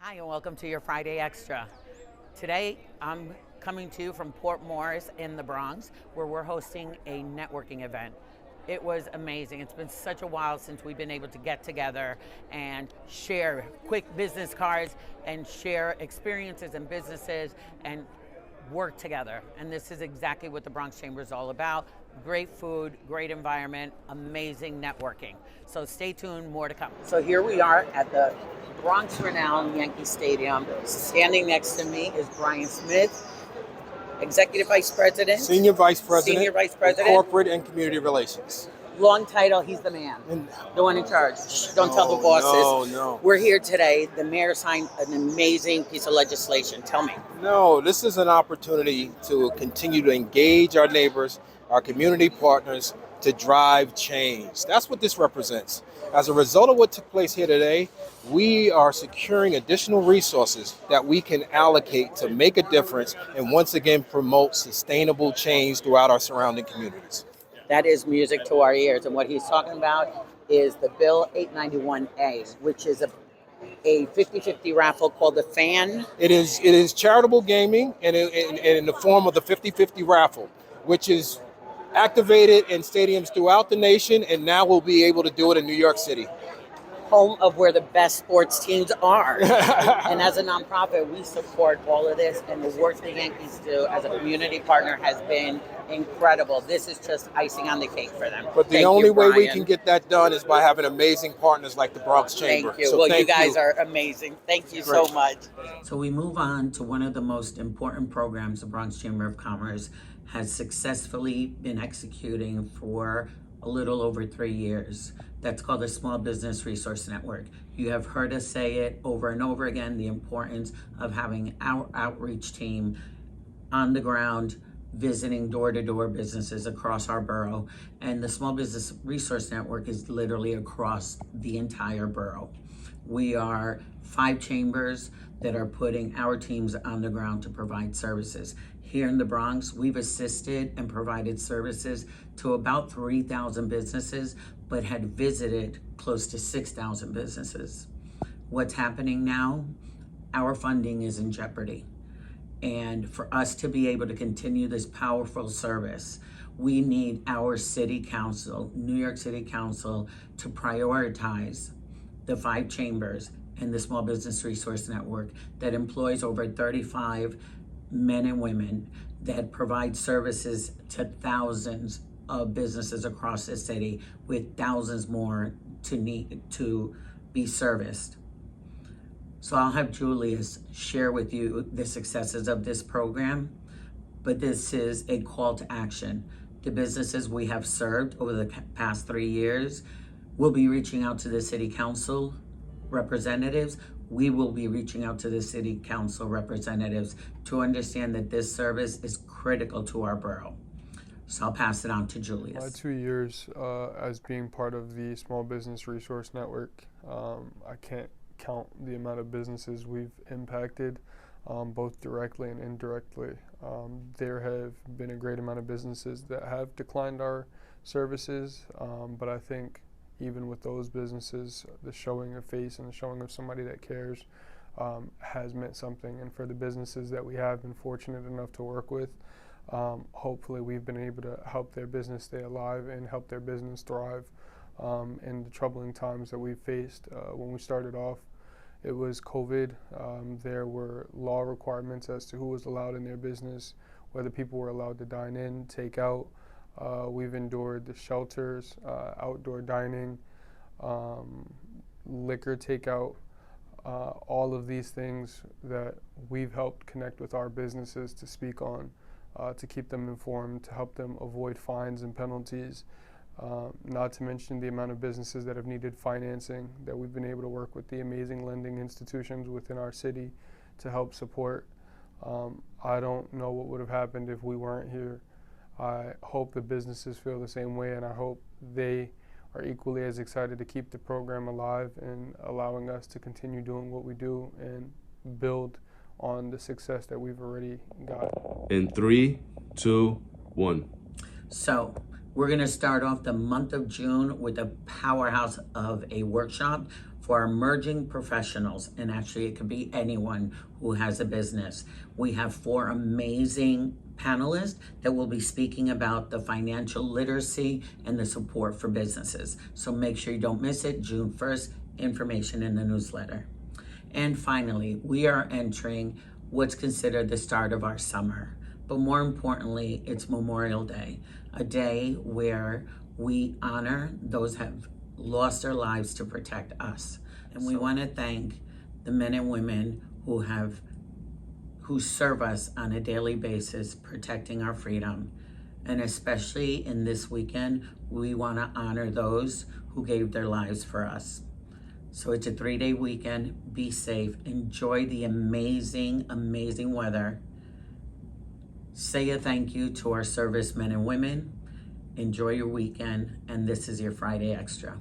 Hi, and welcome to your Friday Extra. Today, I'm coming to you from Port Morris in the Bronx, where we're hosting a networking event. It was amazing. It's been such a while since we've been able to get together and share quick business cards and share experiences and businesses and work together. And this is exactly what the Bronx Chamber is all about. Great food, great environment, amazing networking. So stay tuned, more to come. So here we are at the Bronx renowned Yankee Stadium. Standing next to me is Brian Smith, Executive Vice President. Senior Vice President. Corporate and Community Relations. Long title, he's the man, the one in charge. Don't tell the bosses. No. We're here today. The mayor signed an amazing piece of legislation. Tell me. No, this is an opportunity to continue to engage our neighbors, our community partners, to drive change. That's what this represents. As a result of what took place here today, we are securing additional resources that we can allocate to make a difference and once again promote sustainable change throughout our surrounding communities. That is music to our ears. And what he's talking about is the Bill 891A, which is a 50-50 raffle called the Fan. It is charitable gaming and in the form of the 50-50 raffle, which is activated in stadiums throughout the nation, and now we'll be able to do it in New York City. Home of where the best sports teams are. And as a nonprofit, we support all of this, and the work the Yankees do as a community partner has been incredible. This is just icing on the cake for them. But the only way we can get that done is by having amazing partners like the Bronx Chamber. Thank you. So well, thank you guys are amazing. Thank you Great. so much. So we move on to one of the most important programs the Bronx Chamber of Commerce has successfully been executing for a little over 3 years. That's called the Small Business Resource Network. You have heard us say it over and over again, the importance of having our outreach team on the ground, visiting door-to-door businesses across our borough. And the Small Business Resource Network is literally across the entire borough. We are 5 chambers that are putting our teams on the ground to provide services. Here in the Bronx, we've assisted and provided services to about 3,000 businesses, but had visited close to 6,000 businesses. What's happening now? Our funding is in jeopardy. And for us to be able to continue this powerful service, we need our city council, New York City Council, to prioritize the 5 chambers and the Small Business Resource Network that employs over 35 men and women that provide services to thousands of businesses across the city, with thousands more to need to be serviced. So I'll have Julius share with you the successes of this program, but this is a call to action. The businesses we have served over the past 3 years will be reaching out to the city council representatives. We will be reaching out to the city council representatives to understand that this service is critical to our borough. So I'll pass it on to Julius. My 2 years as being part of the Small Business Resource Network, I can't count the amount of businesses we've impacted, both directly and indirectly. There have been a great amount of businesses that have declined our services, but I think even with those businesses, the showing of face and the showing of somebody that cares has meant something. And for the businesses that we have been fortunate enough to work with, hopefully we've been able to help their business stay alive and help their business thrive in the troubling times that we've faced. When we started off, it was COVID. There were law requirements as to who was allowed in their business, whether people were allowed to dine in, take out. We've endured the shelters, outdoor dining, liquor takeout, all of these things that we've helped connect with our businesses to speak on, to keep them informed, to help them avoid fines and penalties, not to mention the amount of businesses that have needed financing that we've been able to work with the amazing lending institutions within our city to help support. I don't know what would have happened if we weren't here. I hope the businesses feel the same way, and I hope they are equally as excited to keep the program alive and allowing us to continue doing what we do and build on the success that we've already got. In 3, 2, 1. So we're going to start off the month of June with a powerhouse of a workshop for our emerging professionals, and actually it could be anyone who has a business. We have 4 amazing panelists that will be speaking about the financial literacy and the support for businesses. So make sure you don't miss it. June 1st, information in the newsletter. And finally, we are entering what's considered the start of our summer. But more importantly, it's Memorial Day, a day where we honor those who have lost their lives to protect us. And we want to thank the men and women who serve us on a daily basis, protecting our freedom. And especially in this weekend, we want to honor those who gave their lives for us. So it's a 3-day weekend. Be safe. Enjoy the amazing, amazing weather. Say a thank you to our servicemen and women. Enjoy your weekend. And this is your Friday Extra.